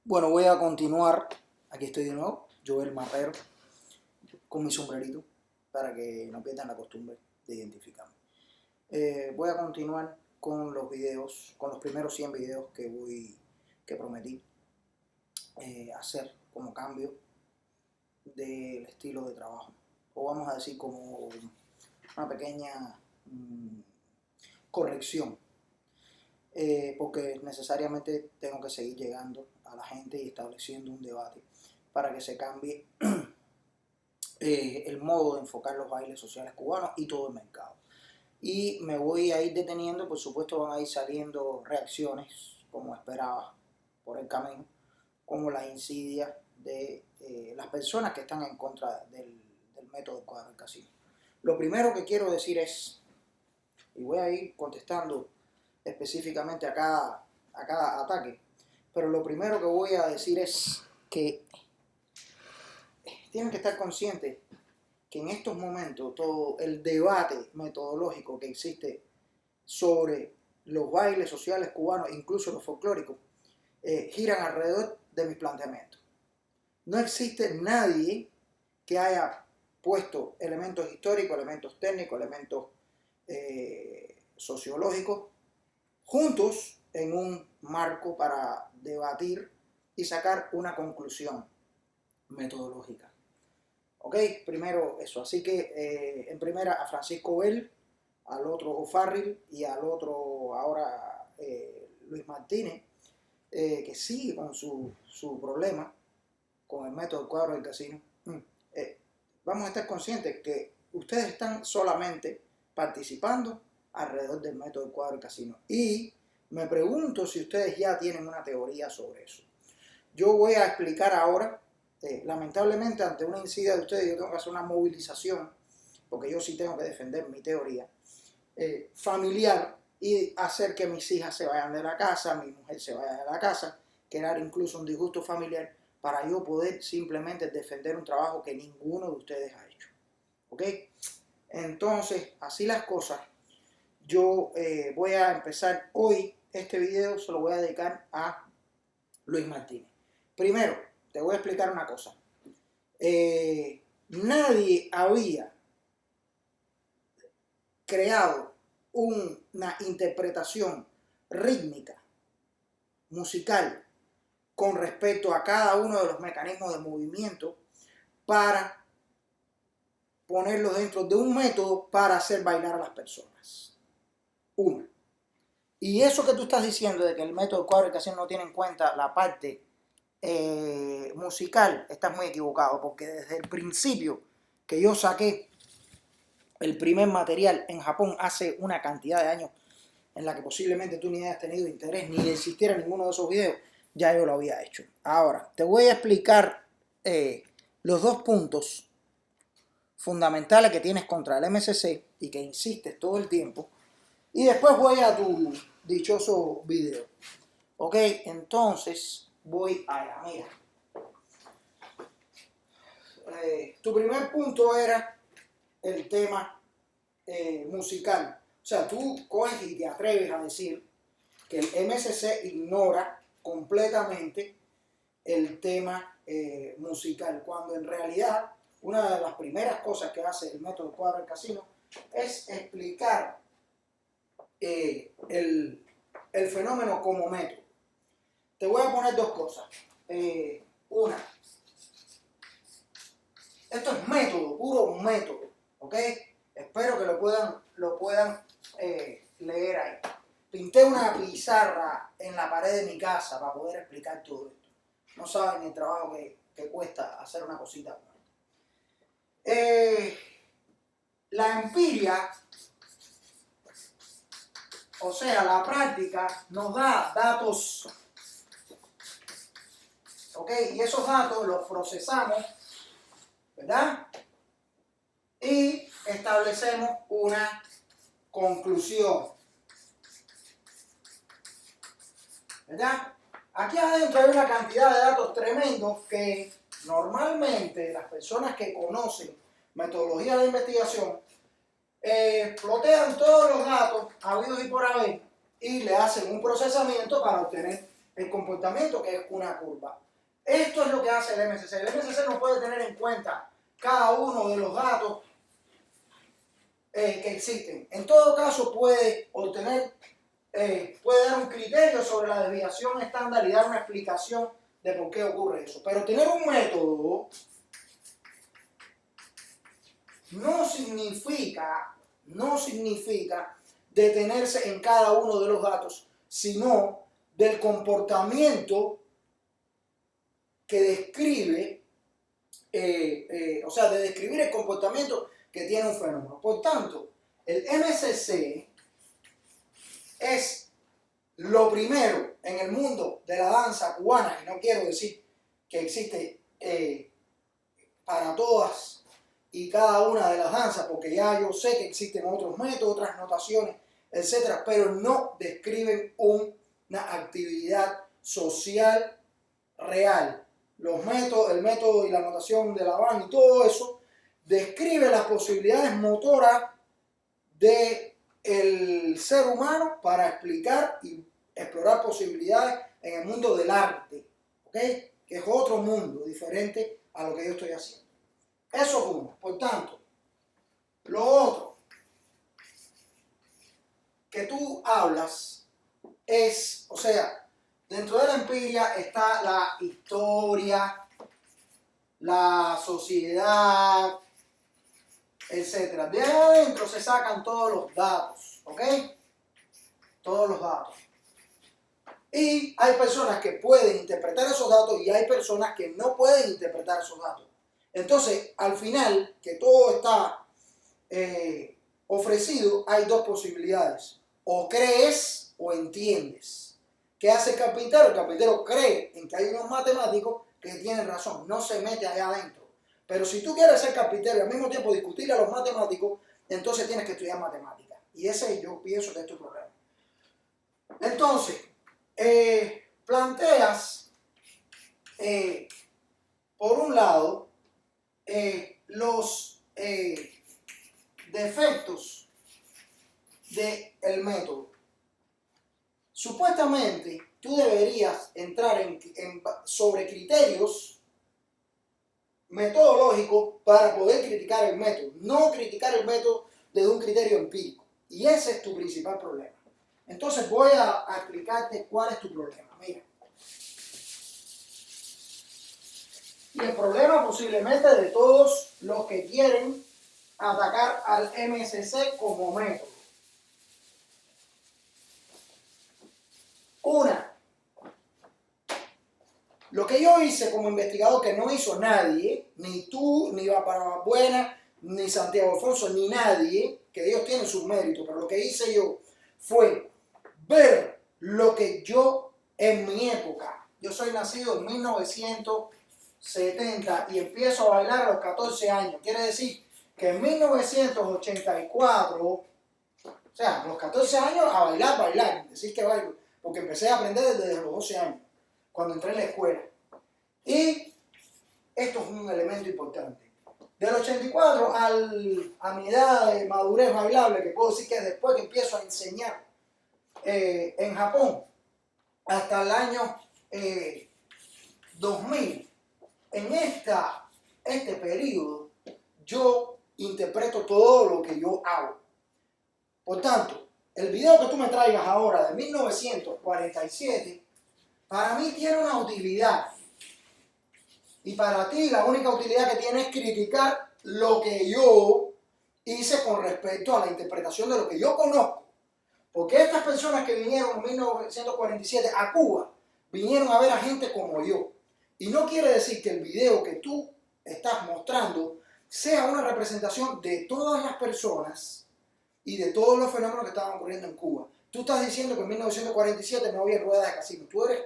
Bueno, voy a continuar. Aquí estoy de nuevo, Joel Marrero, con mi sombrerito, para que no pierdan la costumbre de identificarme. Voy a continuar con los videos, con los primeros 100 videos que prometí hacer como cambio del estilo de trabajo. O vamos a decir como una pequeña corrección. Porque necesariamente tengo que seguir llegando a la gente y estableciendo un debate para que se cambie el modo de enfocar los bailes sociales cubanos y todo el mercado. Y me voy a ir deteniendo, por supuesto van a ir saliendo reacciones, como esperaba, por el camino, como la insidia de las personas que están en contra del método del cuadro del casino. Lo primero que quiero decir es, y voy a ir contestando específicamente a cada ataque, pero lo primero que voy a decir es que tienen que estar conscientes que en estos momentos todo el debate metodológico que existe sobre los bailes sociales cubanos, incluso los folclóricos, giran alrededor de mis planteamientos. No existe nadie que haya puesto elementos históricos, elementos técnicos, elementos sociológicos juntos en un marco para debatir y sacar una conclusión metodológica. ¿Ok? Primero eso. Así que en primera a Francisco Bell, al otro O'Farrill y al otro ahora Luis Martínez, que sigue con su problema con el método del cuadro del casino. Vamos a estar conscientes que ustedes están solamente participando alrededor del método del cuadro del casino. Y me pregunto si ustedes ya tienen una teoría sobre eso. Yo voy a explicar ahora, lamentablemente ante una insidia de ustedes, yo tengo que hacer una movilización, porque yo sí tengo que defender mi teoría familiar y hacer que mis hijas se vayan de la casa, mi mujer se vaya de la casa, crear incluso un disgusto familiar para yo poder simplemente defender un trabajo que ninguno de ustedes ha hecho. ¿Ok? Entonces, así las cosas. Yo voy a empezar hoy, este video se lo voy a dedicar a Luis Martínez. Primero, te voy a explicar una cosa. Nadie había creado una interpretación rítmica, musical, con respecto a cada uno de los mecanismos de movimiento para ponerlos dentro de un método para hacer bailar a las personas. Una. Y eso que tú estás diciendo de que el método de cuadro del casino no tiene en cuenta la parte musical, estás muy equivocado, porque desde el principio que yo saqué el primer material en Japón hace una cantidad de años en la que posiblemente tú ni hayas tenido interés ni le existiera ninguno de esos videos, ya yo lo había hecho. Ahora, te voy a explicar los dos puntos fundamentales que tienes contra el MCC y que insistes todo el tiempo, y después voy a tu dichoso video. Ok, entonces voy allá, mira. Tu primer punto era el tema musical. O sea, tú coges y te atreves a decir que el MCC ignora completamente el tema musical, cuando en realidad una de las primeras cosas que hace el método cuadro del casino es explicar el fenómeno como método. Te voy a poner dos cosas. Una, esto es método, puro método, ¿ok? Espero que lo puedan leer ahí. Pinté una pizarra en la pared de mi casa para poder explicar todo esto. No saben el trabajo que cuesta hacer una cosita como esta. La empiria, o sea, la práctica, nos da datos, ¿ok? Y esos datos los procesamos, ¿verdad? Y establecemos una conclusión, ¿verdad? Aquí adentro hay una cantidad de datos tremendos que normalmente las personas que conocen metodología de investigación plotean todos los datos habidos y por haber y le hacen un procesamiento para obtener el comportamiento, que es una curva. Esto es lo que hace el MSC. El MSC no puede tener en cuenta cada uno de los datos que existen. En todo caso, puede dar un criterio sobre la desviación estándar y dar una explicación de por qué ocurre eso. Pero tener un método no significa detenerse en cada uno de los datos, sino del comportamiento que describe, de describir el comportamiento que tiene un fenómeno. Por tanto, el MSC es lo primero en el mundo de la danza cubana, y no quiero decir que existe para todas y cada una de las danzas, porque ya yo sé que existen otros métodos, otras notaciones, etcétera, pero no describen una actividad social real. El método y la notación de la Van y todo eso describe las posibilidades motoras del ser humano para explicar y explorar posibilidades en el mundo del arte, ¿ok? Que es otro mundo diferente a lo que yo estoy haciendo. Eso es uno. Por tanto, lo otro que tú hablas es, dentro de la empiria está la historia, la sociedad, etc. De ahí adentro se sacan todos los datos, ¿ok? Todos los datos. Y hay personas que pueden interpretar esos datos y hay personas que no pueden interpretar esos datos. Entonces, al final, que todo está ofrecido, hay dos posibilidades. O crees o entiendes. ¿Qué hace el carpintero? El carpintero cree en que hay unos matemáticos que tienen razón, no se mete allá adentro. Pero si tú quieres ser carpintero y al mismo tiempo discutirle a los matemáticos, entonces tienes que estudiar matemáticas. Y ese yo pienso que es tu problema. Entonces, planteas, por un lado, los defectos del método. Supuestamente, tú deberías entrar sobre criterios metodológicos para poder criticar el método, no criticar el método desde un criterio empírico. Y ese es tu principal problema. Entonces voy a explicarte cuál es tu problema. Mira. Y el problema posiblemente de todos los que quieren atacar al MSC como método. Lo que yo hice como investigador que no hizo nadie, ni tú, ni Buena, ni Santiago Alfonso, ni nadie, que ellos tienen sus méritos, pero lo que hice yo fue ver lo que yo en mi época, yo soy nacido en 1970 y empiezo a bailar a los 14 años, quiere decir que en 1984, a los 14 años a bailar, decir que bailo, porque empecé a aprender desde los 12 años, cuando entré en la escuela. Y esto es un elemento importante. Del 84 a mi edad de madurez bailable, que puedo decir que es después que empiezo a enseñar en Japón, hasta el año 2000, en este periodo, yo interpreto todo lo que yo hago. Por tanto, el video que tú me traigas ahora de 1947, para mí tiene una utilidad. Y para ti la única utilidad que tiene es criticar lo que yo hice con respecto a la interpretación de lo que yo conozco. Porque estas personas que vinieron en 1947 a Cuba, vinieron a ver a gente como yo. Y no quiere decir que el video que tú estás mostrando sea una representación de todas las personas y de todos los fenómenos que estaban ocurriendo en Cuba. Tú estás diciendo que en 1947 no había ruedas de casino. Tú eres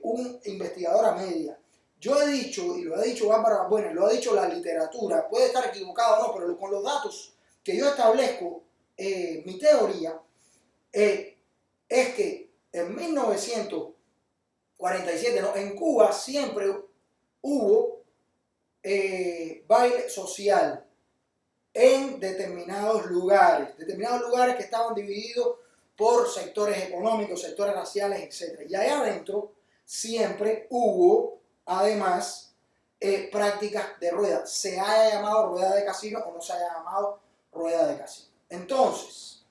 un investigador a media. Yo he dicho, y lo ha dicho Bárbara Buena, lo ha dicho la literatura, puede estar equivocado o no, pero con los datos que yo establezco, mi teoría es que en 1947, en Cuba siempre hubo baile social en determinados lugares que estaban divididos por sectores económicos, sectores raciales, etc. Y allá adentro siempre hubo, además, prácticas de rueda. Se haya llamado rueda de casino o no se haya llamado rueda de casino. Entonces,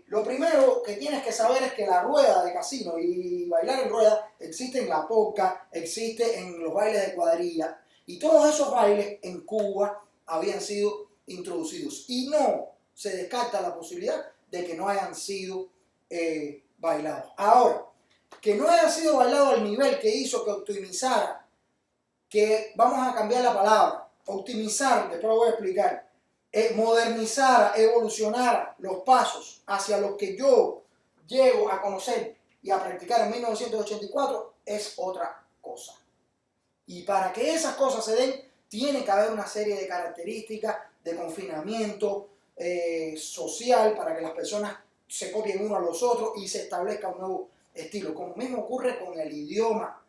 lo primero que tienes que saber es que la rueda de casino y bailar en rueda existe en la polka, existe en los bailes de cuadrilla, y todos esos bailes en Cuba habían sido introducidos. Y no se descarta la posibilidad de que no hayan sido bailados. Ahora, que no haya sido bailado al nivel que hizo que optimizara, que vamos a cambiar la palabra, optimizar, después lo voy a explicar, modernizara, evolucionara los pasos hacia los que yo llego a conocer y a practicar en 1984 es otra cosa. Y para que esas cosas se den, tiene que haber una serie de características de confinamiento social para que las personas se copien uno a los otros y se establezca un nuevo estilo. Como mismo ocurre con el idioma,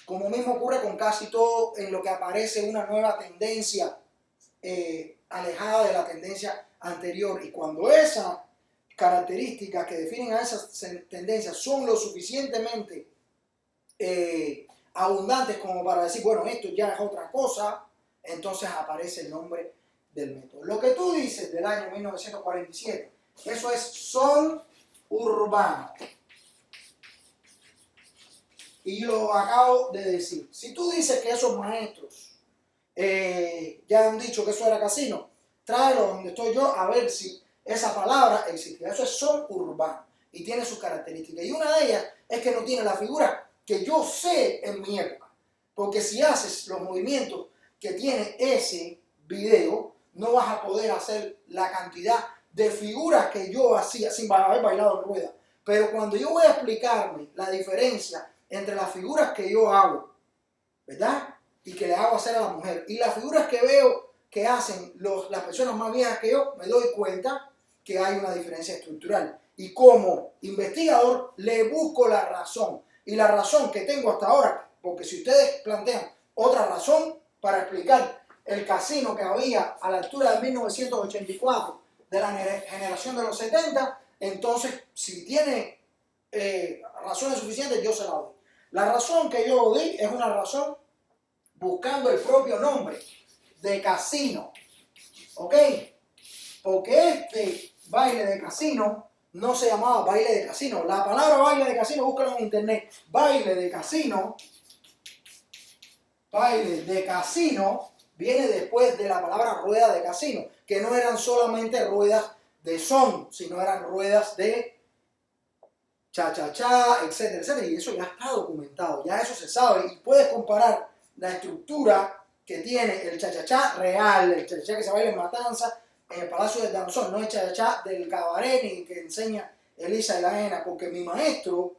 como mismo ocurre con casi todo en lo que aparece una nueva tendencia alejada de la tendencia anterior. Y cuando esas características que definen a esas tendencias son lo suficientemente abundantes como para decir, bueno, esto ya es otra cosa, entonces aparece el nombre del método. Lo que tú dices del año 1947, eso es son urbano. Y lo acabo de decir. Si tú dices que esos maestros ya han dicho que eso era casino, tráelo donde estoy yo a ver si esa palabra existe. Eso es son urbano y tiene sus características. Y una de ellas es que no tiene la figura que yo sé en mi época. Porque si haces los movimientos que tiene ese video, no vas a poder hacer la cantidad de figuras que yo hacía sin haber bailado en rueda. Pero cuando yo voy a explicarme la diferencia entre las figuras que yo hago, ¿verdad? Y que le hago hacer a la mujer, y las figuras que veo que hacen las personas más viejas que yo, me doy cuenta que hay una diferencia estructural. Y como investigador le busco la razón. Y la razón que tengo hasta ahora, porque si ustedes plantean otra razón para explicar el casino que había a la altura de 1984, de la generación de los 70, entonces si tiene razones suficientes, yo se la doy. La razón que yo di es una razón buscando el propio nombre de casino, ¿ok? Porque este baile de casino no se llamaba baile de casino. La palabra baile de casino, búscalo en internet. Baile de casino viene después de la palabra rueda de casino, que no eran solamente ruedas de son, sino eran ruedas de cha-cha-cha, etcétera, etcétera. Y eso ya está documentado, ya eso se sabe. Y puedes comparar la estructura que tiene el cha-cha-cha real, el cha-cha-cha que se baila en Matanza, en el Palacio del Danzón, no el cha-cha-cha del cabaret ni que enseña Elisa y la Nena, porque mi maestro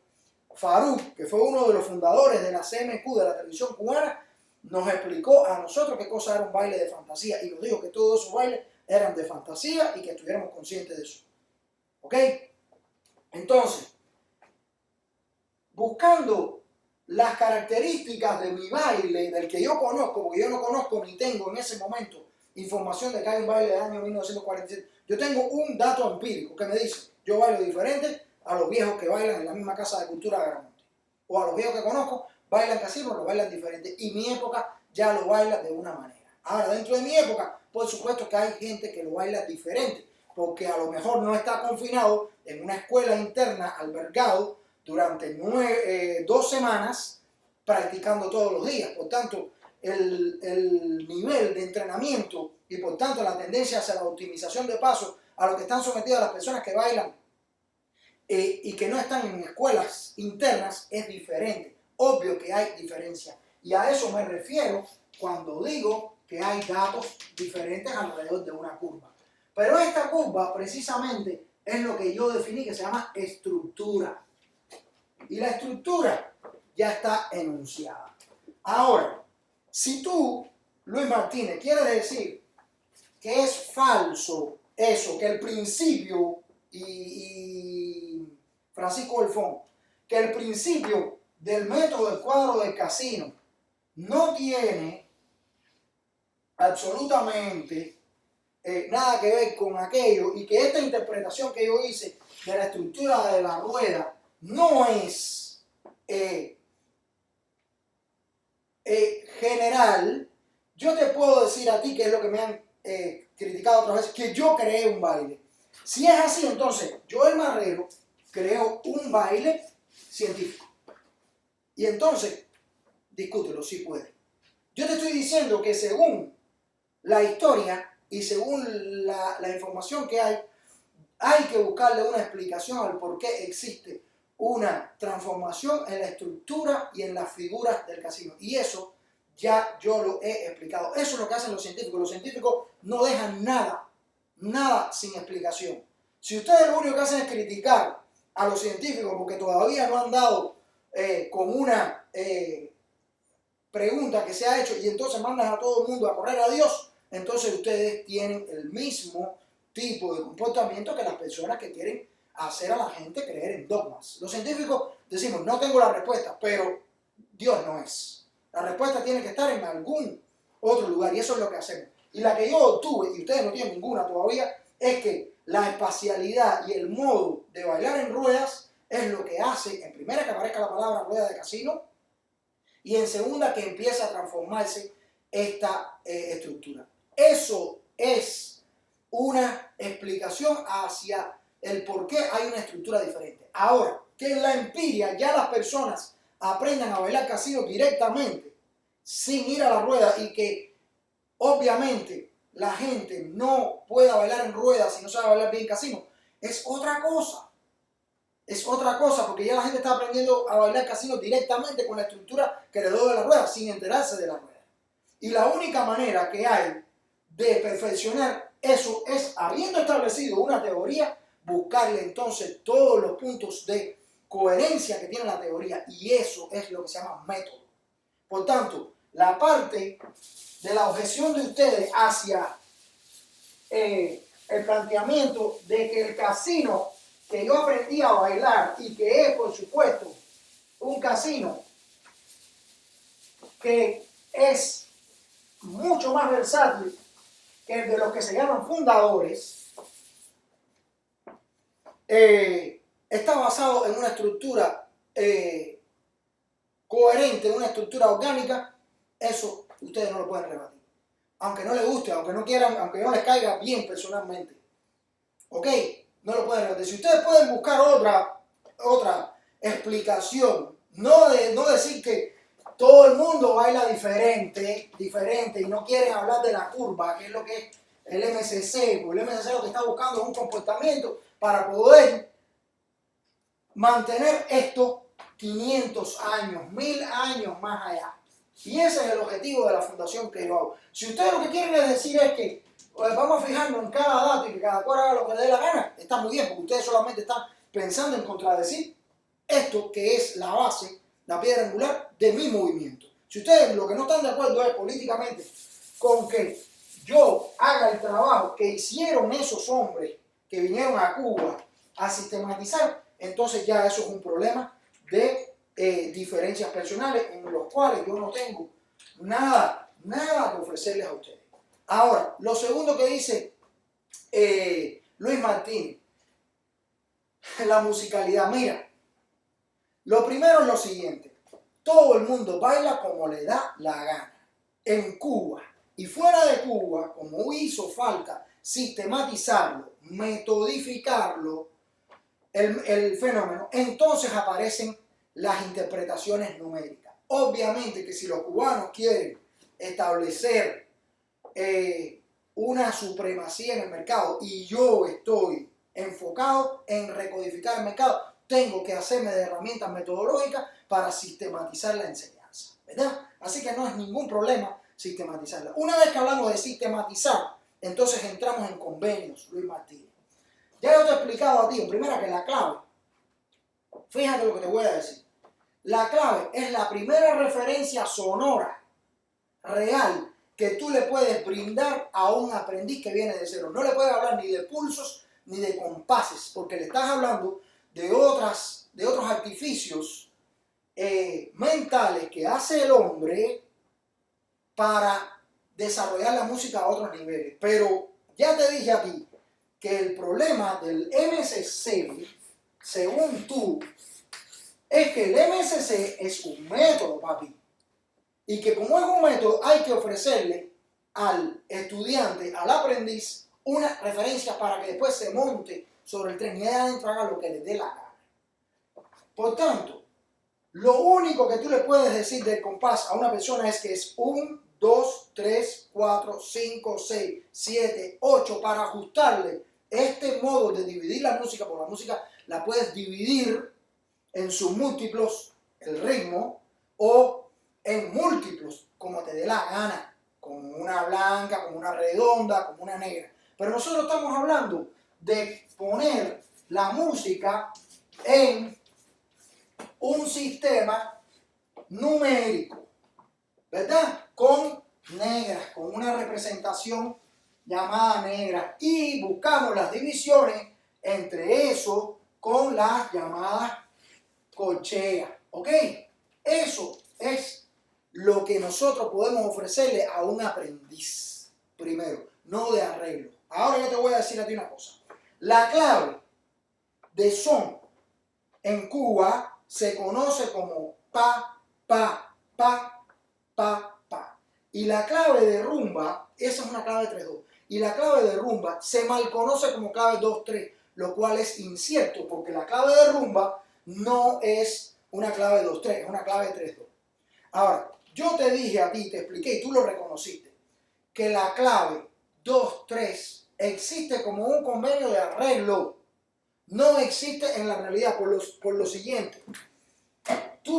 Faruk, que fue uno de los fundadores de la CMQ, de la televisión cubana, nos explicó a nosotros qué cosa era un baile de fantasía y nos dijo que todos esos bailes eran de fantasía y que estuviéramos conscientes de eso. ¿Ok? Entonces, buscando las características de mi baile, del que yo conozco, porque yo no conozco ni tengo en ese momento información de que hay un baile del año 1947. Yo tengo un dato empírico que me dice, yo bailo diferente a los viejos que bailan en la misma casa de cultura de Gramonte. O a los viejos que conozco, bailan casino, lo bailan diferente. Y mi época ya lo baila de una manera. Ahora, dentro de mi época, por supuesto que hay gente que lo baila diferente, porque a lo mejor no está confinado en una escuela interna albergado durante 2 semanas practicando todos los días. Por tanto, el nivel de entrenamiento y por tanto la tendencia hacia la optimización de pasos a lo que están sometidas las personas que bailan y que no están en escuelas internas es diferente. Obvio que hay diferencia. Y a eso me refiero cuando digo que hay datos diferentes alrededor de una curva. Pero esta curva precisamente es lo que yo definí que se llama estructura. Y la estructura ya está enunciada. Ahora, si tú, Luis Martínez, quieres decir que es falso eso, que el principio, y Francisco Belfón, que el principio del método del cuadro del casino no tiene absolutamente nada que ver con aquello, y que esta interpretación que yo hice de la estructura de la rueda no es general, yo te puedo decir a ti, que es lo que me han criticado otras veces, que yo creé un baile. Si es así, entonces Joel Marrero creó un baile científico. Y entonces, discútelo si puede. Yo te estoy diciendo que según la historia y según la información que hay que buscarle una explicación al por qué existe una transformación en la estructura y en las figuras del casino. Y eso ya yo lo he explicado. Eso es lo que hacen los científicos. Los científicos no dejan nada sin explicación. Si ustedes lo único que hacen es criticar a los científicos porque todavía no han dado con una pregunta que se ha hecho, y entonces mandan a todo el mundo a correr a Dios, entonces ustedes tienen el mismo tipo de comportamiento que las personas que quieren hacer a la gente creer en dogmas. Los científicos decimos, no tengo la respuesta, pero Dios no es. La respuesta tiene que estar en algún otro lugar, y eso es lo que hacemos. Y la que yo obtuve, y ustedes no tienen ninguna todavía, es que la espacialidad y el modo de bailar en ruedas es lo que hace, en primera, que aparezca la palabra rueda de casino, y en segunda, que empieza a transformarse esta estructura. Eso es una explicación hacia el por qué hay una estructura diferente. Ahora, que en la empiria ya las personas aprendan a bailar casino directamente, sin ir a la rueda, y que obviamente la gente no pueda bailar en ruedas si no sabe bailar bien casino, es otra cosa. Es otra cosa, porque ya la gente está aprendiendo a bailar casino directamente con la estructura que heredó de la rueda, sin enterarse de la rueda. Y la única manera que hay de perfeccionar eso es, habiendo establecido una teoría, buscarle entonces todos los puntos de coherencia que tiene la teoría, y eso es lo que se llama método. Por tanto, la parte de la objeción de ustedes hacia el planteamiento de que el casino que yo aprendí a bailar, y que es, por supuesto, un casino que es mucho más versátil que el de los que se llaman fundadores, está basado en una estructura coherente, en una estructura orgánica. Eso ustedes no lo pueden rebatir, aunque no les guste, aunque no quieran, aunque no les caiga bien personalmente. ¿Ok? No lo pueden rebatir. Si ustedes pueden buscar otra explicación, no decir que todo el mundo baila diferente, y no quieren hablar de la curva, que es lo que es el MCC, porque el MCC lo que está buscando es un comportamiento para poder mantener esto 500 años, 1000 años más allá. Y ese es el objetivo de la fundación que yo hago. Si ustedes lo que quieren decir es que vamos a fijarnos en cada dato y que cada cual haga lo que le dé la gana, está muy bien, porque ustedes solamente están pensando en contradecir esto que es la base, la piedra angular de mi movimiento. Si ustedes lo que no están de acuerdo es políticamente con que yo haga el trabajo que hicieron esos hombres que vinieron a Cuba a sistematizar, entonces ya eso es un problema de diferencias personales en los cuales yo no tengo nada que ofrecerles a ustedes. Ahora, lo segundo que dice Luis Martínez, la musicalidad. Mira, lo primero es lo siguiente: todo el mundo baila como le da la gana. En Cuba y fuera de Cuba, como hizo falta sistematizarlo, metodificarlo, el fenómeno, entonces aparecen las interpretaciones numéricas. Obviamente que si los cubanos quieren establecer una supremacía en el mercado, y yo estoy enfocado en recodificar el mercado, tengo que hacerme de herramientas metodológicas para sistematizar la enseñanza, ¿verdad? Así que no es ningún problema sistematizarla. Una vez que hablamos de sistematizar, entonces entramos en convenios, Luis Martínez. Ya yo te he explicado a ti, en primera, que la clave, fíjate lo que te voy a decir, la clave es la primera referencia sonora real que tú le puedes brindar a un aprendiz que viene de cero. No le puedes hablar ni de pulsos ni de compases, porque le estás hablando de otros artificios mentales que hace el hombre para desarrollar la música a otros niveles. Pero Ya te dije a ti que el problema del MSC, según tú, es que el MSC es un método, papi. Y que como es un método, hay que ofrecerle al estudiante, al aprendiz, una referencia para que después se monte sobre el tren y allá adentro haga lo que le dé la gana. Por tanto, lo único que tú le puedes decir del compás a una persona es que es 1, 2, 3, 4, 5, 6, 7, 8 para ajustarle este modo de dividir la música, porque la música la puedes dividir en sus múltiplos, el ritmo, o en múltiplos, como te dé la gana, como una blanca, como una redonda, como una negra. Pero nosotros estamos hablando de poner la música en un sistema numérico, ¿verdad? Con negras, con una representación llamada negra, y buscamos las divisiones entre eso con las llamadas corcheas, ¿ok? Eso es lo que nosotros podemos ofrecerle a un aprendiz, primero, no de arreglo. Ahora yo te voy a decir a ti una cosa. La clave de son en Cuba se conoce como pa, pa, pa, pa, pa. Y la clave de rumba, esa es una clave 3-2. Y la clave de rumba se mal conoce como clave 2-3, lo cual es incierto, porque la clave de rumba no es una clave 2-3, es una clave 3-2. Ahora, yo te dije a ti, te expliqué y tú lo reconociste, que la clave 2-3 existe como un convenio de arreglo. No existe en la realidad por lo siguiente. Tú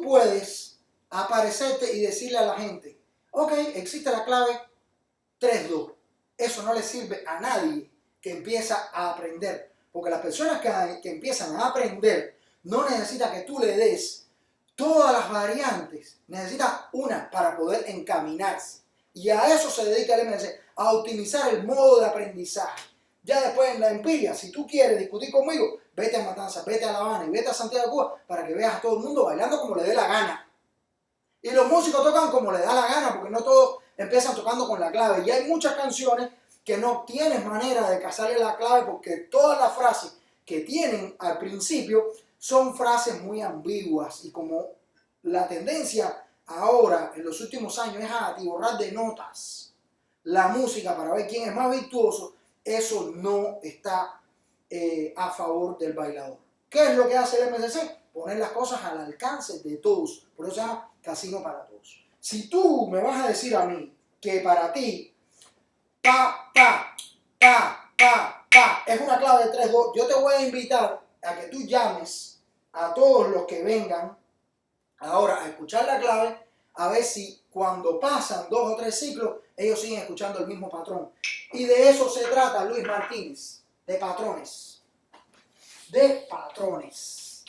puedes aparecerte y decirle a la gente, ok, existe la clave 3-2. Eso no le sirve a nadie que empieza a aprender, porque las personas que empiezan a aprender no necesitan que tú le des todas las variantes, necesita una para poder encaminarse. Y a eso se dedica el MSC, a optimizar el modo de aprendizaje. Ya después en la empiria, si tú quieres discutir conmigo, vete a Matanzas, vete a La Habana y vete a Santiago de Cuba para que veas a todo el mundo bailando como le dé la gana. Y los músicos tocan como le da la gana, porque no todos empiezan tocando con la clave. Y hay muchas canciones que no tienes manera de casarle la clave, porque todas las frases que tienen al principio son frases muy ambiguas. Y como la tendencia ahora, en los últimos años, es a atiborrar de notas la música para ver quién es más virtuoso, eso no está a favor del bailador. ¿Qué es lo que hace el MSC? Poner las cosas al alcance de todos. Por eso se llama casino para todos. Si tú me vas a decir a mí que para ti pa, pa, pa, pa, pa es una clave de 3-2, yo te voy a invitar a que tú llames a todos los que vengan ahora a escuchar la clave, a ver si cuando pasan 2 o 3 ciclos, ellos siguen escuchando el mismo patrón. Y de eso se trata Luis Martínez, de patrones. De patrones.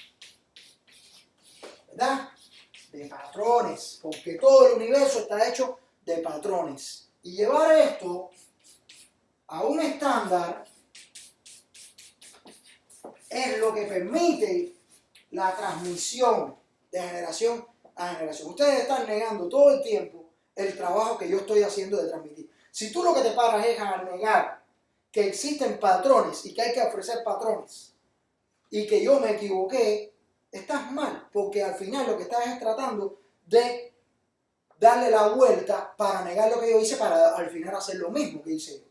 ¿Verdad? De patrones, porque todo el universo está hecho de patrones. Y llevar esto a un estándar es lo que permite la transmisión de generación a generación. Ustedes están negando todo el tiempo el trabajo que yo estoy haciendo de transmitir. Si tú lo que te paras es a negar que existen patrones y que hay que ofrecer patrones y que yo me equivoqué, estás mal, porque al final lo que estás es tratando de darle la vuelta para negar lo que yo hice para al final hacer lo mismo que hice yo.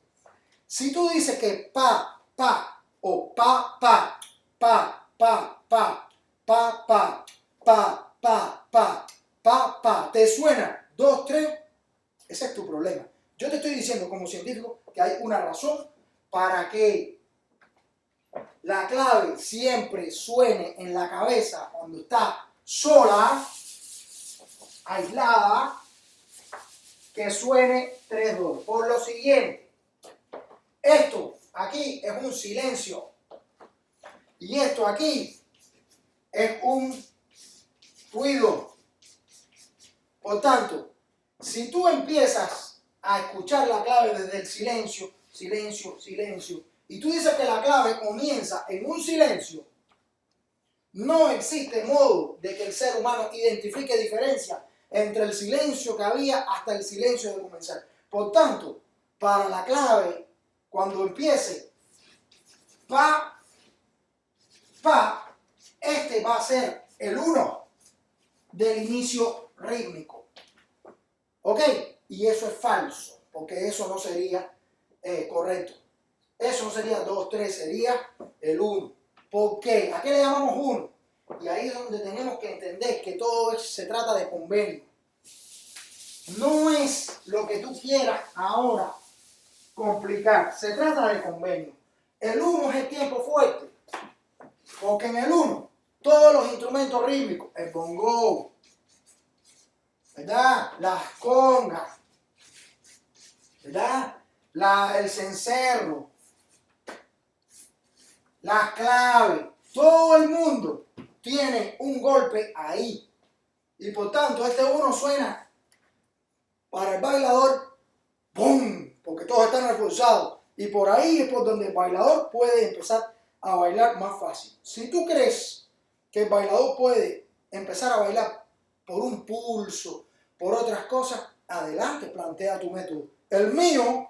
Si tú dices que pa, pa, o pa, pa, pa, pa, pa, pa, pa, pa, pa, pa, pa, pa, te suena 2, 3, ese es tu problema. Yo te estoy diciendo como científico que hay una razón para que la clave siempre suene en la cabeza cuando está sola, aislada, que suene 3-2. Por lo siguiente, esto aquí es un silencio y esto aquí es un ruido. Por tanto, si tú empiezas a escuchar la clave desde el silencio, silencio, silencio, y tú dices que la clave comienza en un silencio, no existe modo de que el ser humano identifique diferencia entre el silencio que había hasta el silencio de comenzar. Por tanto, para la clave, cuando empiece pa, pa, este va a ser el 1 del inicio rítmico. ¿Ok? Y eso es falso, porque eso no sería correcto. Eso no sería 2, 3, sería el 1. ¿Por qué? ¿A qué le llamamos 1? Y ahí es donde tenemos que entender que todo se trata de convenio. No es lo que tú quieras ahora complicar, se trata de convenio. El 1 es el tiempo fuerte, porque en el 1 todos los instrumentos rítmicos, el bongo, ¿verdad? Las congas, ¿verdad? El cencerro, las claves, todo el mundo tiene un golpe ahí. Y por tanto, este 1 suena para el bailador, ¡pum! Porque todos están reforzados. Y por ahí es por donde el bailador puede empezar a bailar más fácil. Si tú crees que el bailador puede empezar a bailar por un pulso, por otras cosas, adelante, plantea tu método. El mío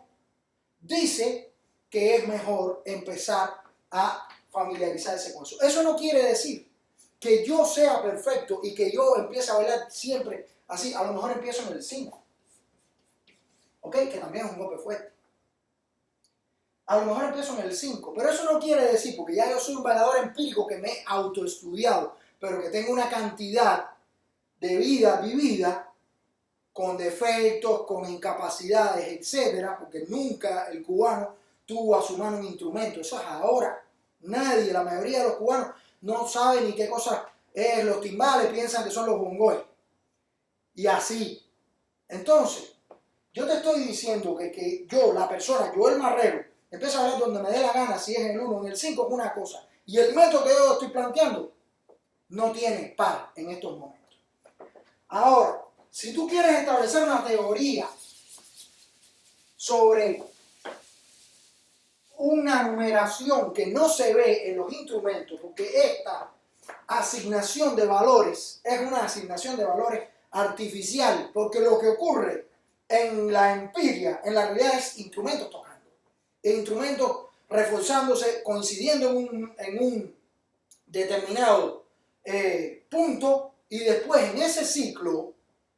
dice que es mejor empezar a familiarizarse con eso. Eso no quiere decir que yo sea perfecto y que yo empiece a bailar siempre así. A lo mejor empiezo en el 5. ¿Ok? Que también es un golpe fuerte. A lo mejor empiezo en el 5. Pero eso no quiere decir, porque ya yo soy un bailador empírico que me he autoestudiado, pero que tengo una cantidad de vida vivida con defectos, con incapacidades, etcétera, porque nunca el cubano tuvo a su mano un instrumento. Eso es ahora. Nadie, la mayoría de los cubanos no sabe ni qué cosa es los timbales, piensan que son los bongos. Y así. Entonces, yo te estoy diciendo que yo, la persona, yo el marrero, empiezo a hablar donde me dé la gana, si es en el 1 o en el 5, es una cosa. Y el método que yo estoy planteando no tiene par en estos momentos. Ahora, si tú quieres establecer una teoría sobre una numeración que no se ve en los instrumentos, porque esta asignación de valores es una asignación de valores artificial, porque lo que ocurre en la empiria, en la realidad, es instrumentos tocando, instrumentos reforzándose, coincidiendo en un determinado punto, y después en ese ciclo,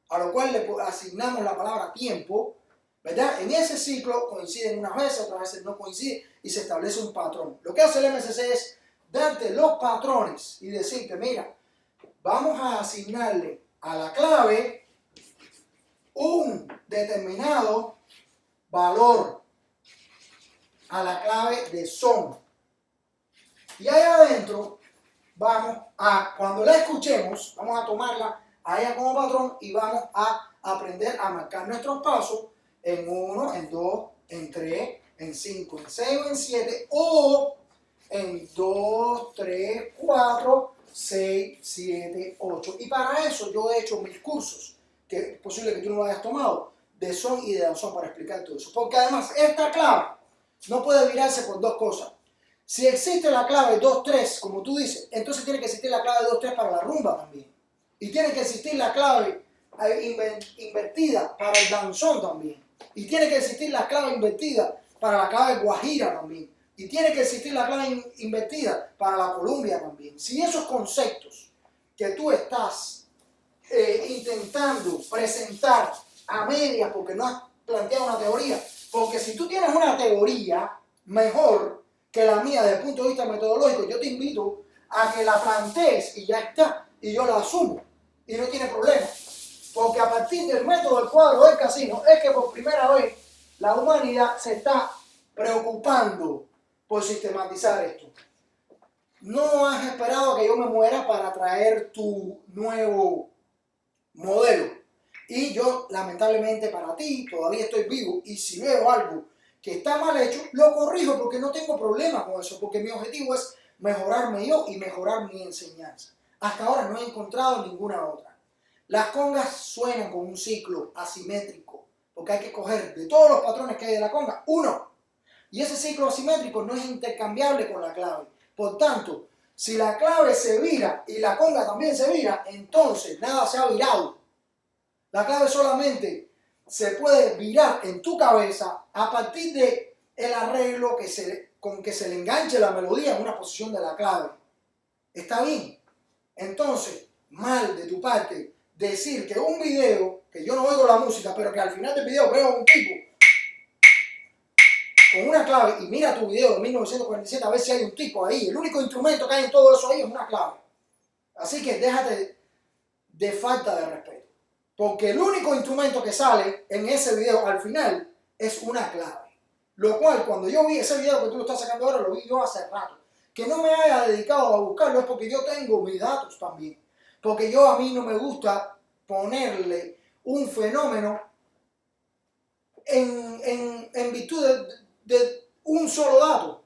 a lo cual le asignamos la palabra tiempo, ¿verdad? En ese ciclo coinciden unas veces, otras veces no coinciden y se establece un patrón. Lo que hace el MCC es darte los patrones y decirte, mira, vamos a asignarle a la clave un determinado valor, a la clave de son. Y ahí adentro vamos a, cuando la escuchemos, vamos a tomarla a ella como patrón y vamos a aprender a marcar nuestros pasos en 1, en 2, en 3, en 5, en 6 o en 7, o en 2, 3, 4, 6, 7, 8. Y para eso yo he hecho mis cursos, que es posible que tú no lo hayas tomado, de son y de danzón, para explicar todo eso. Porque además esta clave no puede virarse por dos cosas. Si existe la clave 2-3, como tú dices, entonces tiene que existir la clave 2-3 para la rumba también. Y tiene que existir la clave invertida para el danzón también. Y tiene que existir la clave invertida para la clave guajira también. Y tiene que existir la clave invertida para la Colombia también. Si esos conceptos que tú estás intentando presentar a medias porque no has planteado una teoría, porque si tú tienes una teoría mejor que la mía desde el punto de vista metodológico, yo te invito a que la plantees y ya está, y yo la asumo, y no tiene problema. Porque a partir del método del cuadro del casino es que por primera vez la humanidad se está preocupando por sistematizar esto. No has esperado a que yo me muera para traer tu nuevo modelo. Y yo, lamentablemente para ti, todavía estoy vivo, y si veo algo que está mal hecho, lo corrijo porque no tengo problema con eso, porque mi objetivo es mejorarme yo y mejorar mi enseñanza. Hasta ahora no he encontrado ninguna otra. Las congas suenan con un ciclo asimétrico, porque hay que coger de todos los patrones que hay de la conga, uno. Y ese ciclo asimétrico no es intercambiable con la clave. Por tanto, si la clave se vira y la conga también se vira, entonces nada se ha virado. La clave solamente se puede virar en tu cabeza a partir de el arreglo con que se le enganche la melodía en una posición de la clave. ¿Está bien? Entonces, mal de tu parte decir que un video, que yo no oigo la música, pero que al final del video veo a un tipo con una clave, y mira tu video de 1947 a ver si hay un tipo ahí. El único instrumento que hay en todo eso ahí es una clave. Así que déjate de falta de respeto. Porque el único instrumento que sale en ese video al final es una clave. Lo cual, cuando yo vi ese video que tú lo estás sacando ahora, lo vi yo hace rato. Que no me haya dedicado a buscarlo es porque yo tengo mis datos también. Porque a mí no me gusta ponerle un fenómeno en virtud de un solo dato.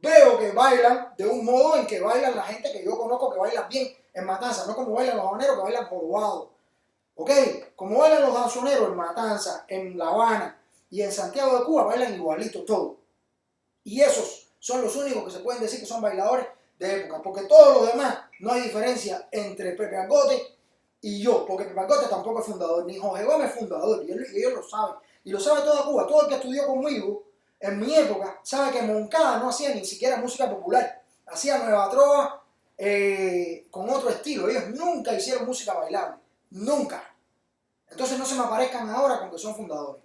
Veo que bailan de un modo en que bailan la gente que yo conozco que baila bien en Matanza, no como bailan los habaneros que bailan jorobados. ¿Ok? Como bailan los danzoneros en Matanza, en La Habana y en Santiago de Cuba, bailan igualito todo. Y esos son los únicos que se pueden decir que son bailadores de época, porque todos los demás no hay diferencia entre Pepe Argote y yo, porque Pepe Argote tampoco es fundador, ni Jorge Gómez es fundador, y ellos lo saben, y lo sabe toda Cuba. Todo el que estudió conmigo en mi época sabe que Moncada no hacía ni siquiera música popular, hacía nueva trova con otro estilo. Ellos nunca hicieron música bailable, nunca. Entonces no se me aparezcan ahora con que son fundadores.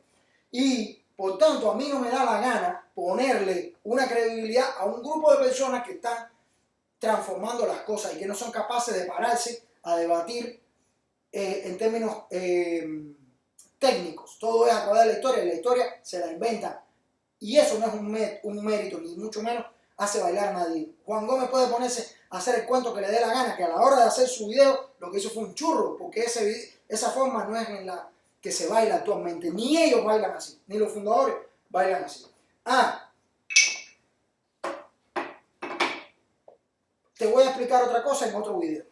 Y por tanto a mí no me da la gana ponerle una credibilidad a un grupo de personas que están transformando las cosas y que no son capaces de pararse a debatir en términos técnicos. Todo es a través de la historia y la historia se la inventan. Y eso no es un mérito, ni mucho menos hace bailar a nadie. Juan Gómez puede ponerse a hacer el cuento que le dé la gana, que a la hora de hacer su video lo que hizo fue un churro, porque esa forma no es en la que se baila actualmente. Ni ellos bailan así, ni los fundadores bailan así. Te voy a explicar otra cosa en otro video.